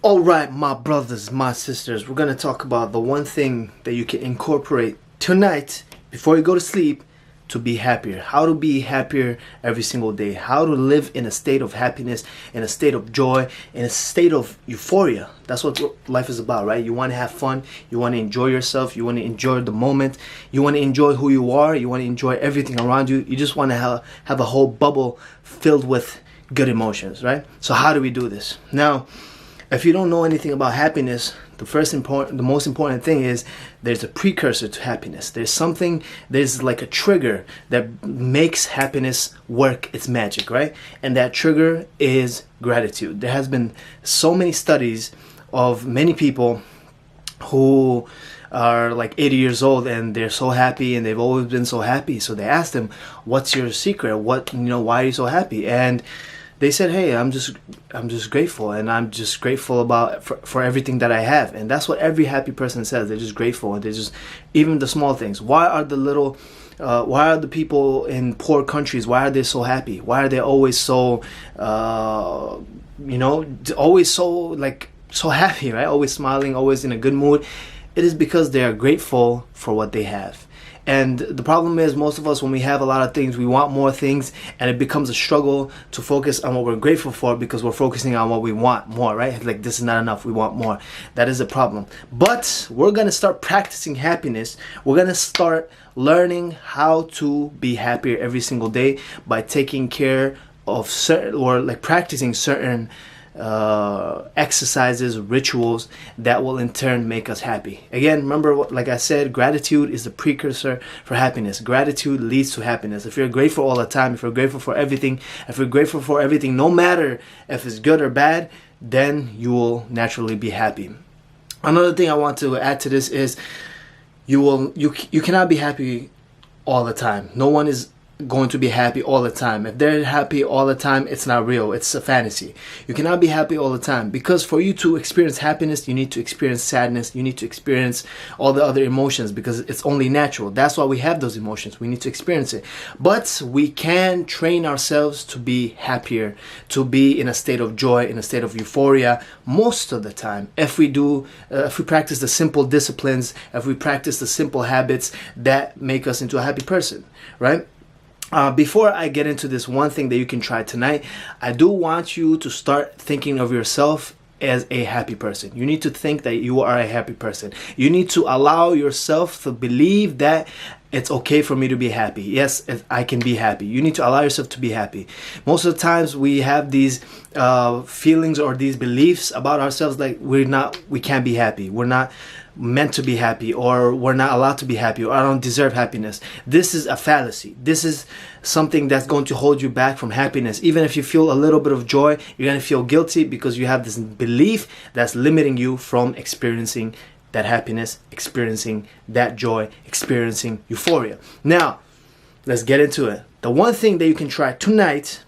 Alright, my brothers, my sisters, we're going to talk about the one thing that you can incorporate tonight before you go to sleep to be happier. How to be happier every single day. How to live in a state of happiness, in a state of joy, in a state of euphoria. That's what life is about, right? You want to have fun. You want to enjoy yourself. You want to enjoy the moment. You want to enjoy who you are. You want to enjoy everything around you. You just want to have a whole bubble filled with good emotions, right? So how do we do this? Now, if you don't know anything about happiness, the most important thing is there's a precursor to happiness. There's like a trigger that makes happiness work its magic, right? And that trigger is gratitude. There has been so many studies of many people who are like 80 years old and they're so happy and they've always been so happy. So they asked them, "What's your secret? Why are you so happy?" And they said, "Hey, I'm just grateful, and I'm just grateful for everything that I have." And that's what every happy person says. They're just grateful, and they're just, even the small things. Why are the people in poor countries, why are they so happy? Why are they always so always so happy, right? Always smiling, always in a good mood. It is because they are grateful for what they have. And the problem is, most of us, when we have a lot of things, we want more things, and it becomes a struggle to focus on what we're grateful for because we're focusing on what we want more, right? Like, this is not enough, we want more. That is a problem. But we're going to start practicing happiness. We're going to start learning how to be happier every single day by taking care of practicing certain exercises, rituals that will in turn make us happy. Again, remember, like I said, gratitude is the precursor for happiness. Gratitude leads to happiness. If you're grateful all the time, if you're grateful for everything, no matter if it's good or bad, then you will naturally be happy. Another thing I want to add to this is you cannot be happy all the time. No one is going to be happy all the time. If they're happy all the time, it's not real. It's a fantasy. You cannot be happy all the time, because for you to experience happiness, you need to experience sadness. You need to experience all the other emotions, because it's only natural. That's why we have those emotions. We need to experience it. But we can train ourselves to be happier, to be in a state of joy, in a state of euphoria most of the time. If we practice the simple disciplines, if we practice the simple habits that make us into a happy person, right? Before I get into this one thing that you can try tonight, I do want you to start thinking of yourself as a happy person. You need to think that you are a happy person. You need to allow yourself to believe that it's okay for me to be happy. Yes, I can be happy. You need to allow yourself to be happy. Most of the times we have these feelings or these beliefs about ourselves, like we can't be happy. We're not meant to be happy, or we're not allowed to be happy, or I don't deserve happiness. This is a fallacy. This is something that's going to hold you back from happiness. Even if you feel a little bit of joy, you're going to feel guilty because you have this belief that's limiting you from experiencing that happiness, experiencing that joy, experiencing euphoria. Now, let's get into it. The one thing that you can try tonight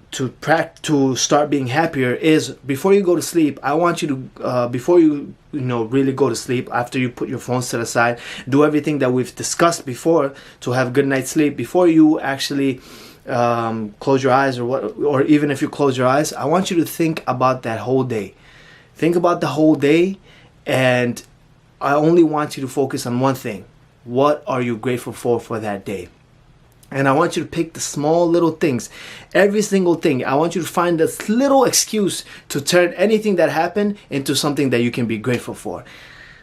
to start being happier is, before you go to sleep, I want you to before you really go to sleep, after you put your phones to the side, do everything that we've discussed before to have good night's sleep. Before you actually close your eyes, or even if you close your eyes, I want you to think about that whole day. Think about the whole day, and I only want you to focus on one thing. What are you grateful for that day? And I want you to pick the small little things, every single thing. I want you to find this little excuse to turn anything that happened into something that you can be grateful for.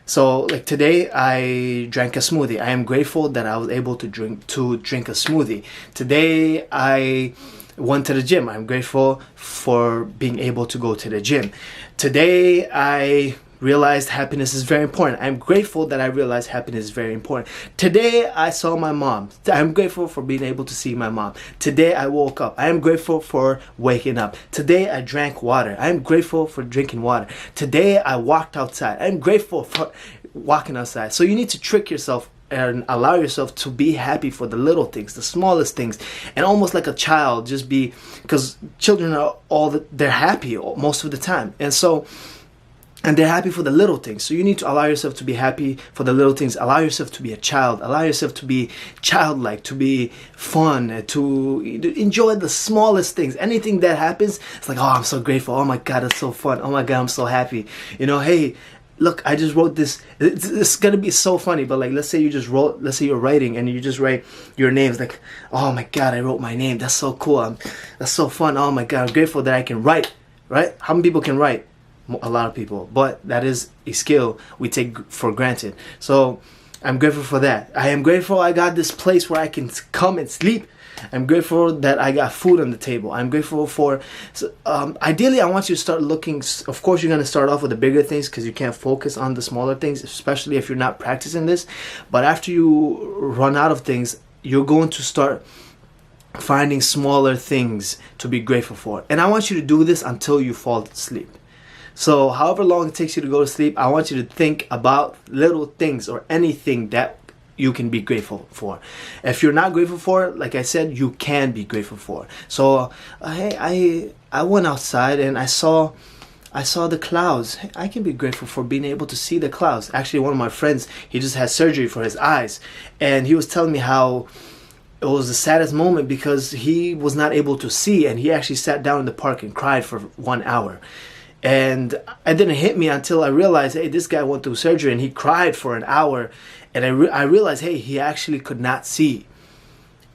So, like today, I drank a smoothie. I am grateful that I was able to drink a smoothie. Today, I went to the gym. I'm grateful for being able to go to the gym. Today, I realized happiness is very important. I'm grateful that I realized happiness is very important. Today, I saw my mom. I'm grateful for being able to see my mom. Today, I woke up. I am grateful for waking up. Today, I drank water. I am grateful for drinking water. Today, I walked outside. I'm grateful for walking outside. So you need to trick yourself and allow yourself to be happy for the little things, the smallest things, and almost like a child, because children are they're happy most of the time. And so And they're happy for the little things. So you need to allow yourself to be happy for the little things. Allow yourself to be a child. Allow yourself to be childlike, to be fun, to enjoy the smallest things. Anything that happens, it's like, oh, I'm so grateful. Oh my God, it's so fun. Oh my God, I'm so happy. You know, hey, look, I just wrote this. It's gonna be so funny, but like, let's say you're writing and you just write your name. It's like, oh my God, I wrote my name. That's so cool. That's so fun. Oh my God, I'm grateful that I can write, right? How many people can write? A lot of people, but that is a skill we take for granted. So I'm grateful for that. I am grateful I got this place where I can come and sleep. I'm grateful that I got food on the table. I'm grateful for, ideally I want you to start looking, of course you're going to start off with the bigger things because you can't focus on the smaller things, especially if you're not practicing this. But after you run out of things, you're going to start finding smaller things to be grateful for. And I want you to do this until you fall asleep. So however long it takes you to go to sleep, I want you to think about little things or anything that you can be grateful for. If you're not grateful for it, like I said, you can be grateful for. So hey, I went outside and I saw the clouds. I can be grateful for being able to see the clouds. Actually, one of my friends, he just had surgery for his eyes, and he was telling me how it was the saddest moment because he was not able to see, and he actually sat down in the park and cried for 1 hour. And it didn't hit me until I realized, hey, this guy went through surgery and he cried for an hour. And I realized, hey, he actually could not see.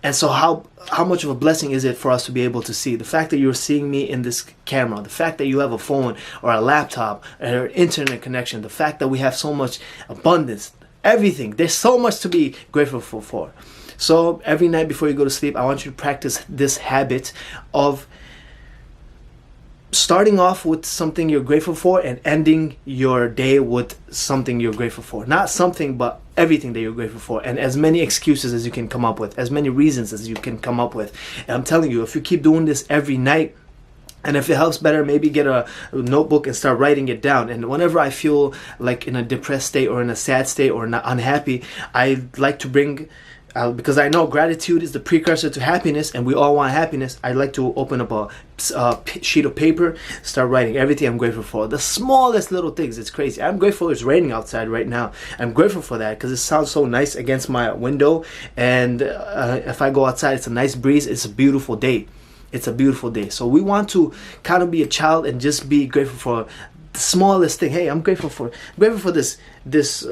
And so how much of a blessing is it for us to be able to see? The fact that you're seeing me in this camera, the fact that you have a phone or a laptop or an internet connection, the fact that we have so much abundance, everything. There's so much to be grateful for. So every night before you go to sleep, I want you to practice this habit of starting off with something you're grateful for and ending your day with something you're grateful for. Not something, but everything that you're grateful for, and as many excuses as you can come up with, as many reasons as you can come up with. And I'm telling you, if you keep doing this every night, and if it helps better, maybe get a notebook and start writing it down. And whenever I feel like in a depressed state or in a sad state or not unhappy, I like to bring because I know gratitude is the precursor to happiness, and we all want happiness. I like to open up a sheet of paper, start writing everything I'm grateful for. The smallest little things. It's crazy. I'm grateful it's raining outside right now. I'm grateful for that because it sounds so nice against my window. And if I go outside, it's a nice breeze. It's a beautiful day. It's a beautiful day. So we want to kind of be a child and just be grateful for the smallest thing. Hey, I'm grateful for this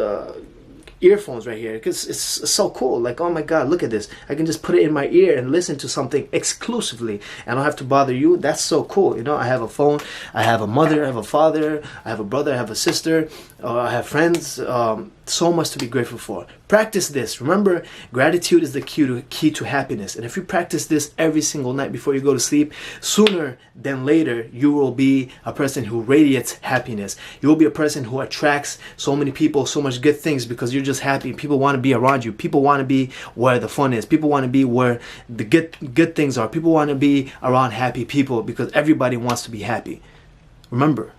earphones right here because it's so cool. Like, oh my God, look at this. I can just put it in my ear and listen to something exclusively. I don't have to bother you. That's so cool. You know, I have a phone. I have a mother. I have a father. I have a brother. I have a sister. I have friends. So much to be grateful for. Practice this. Remember, gratitude is the key to happiness. And if you practice this every single night before you go to sleep, sooner than later, you will be a person who radiates happiness. You will be a person who attracts so many people, so much good things because you're just happy. People want to be around you. People want to be where the fun is. People want to be where the good things are. People want to be around happy people because everybody wants to be happy. Remember,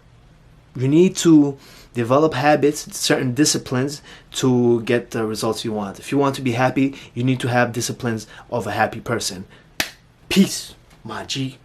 you need to develop habits, certain disciplines to get the results you want. If you want to be happy, you need to have disciplines of a happy person. Peace, my G.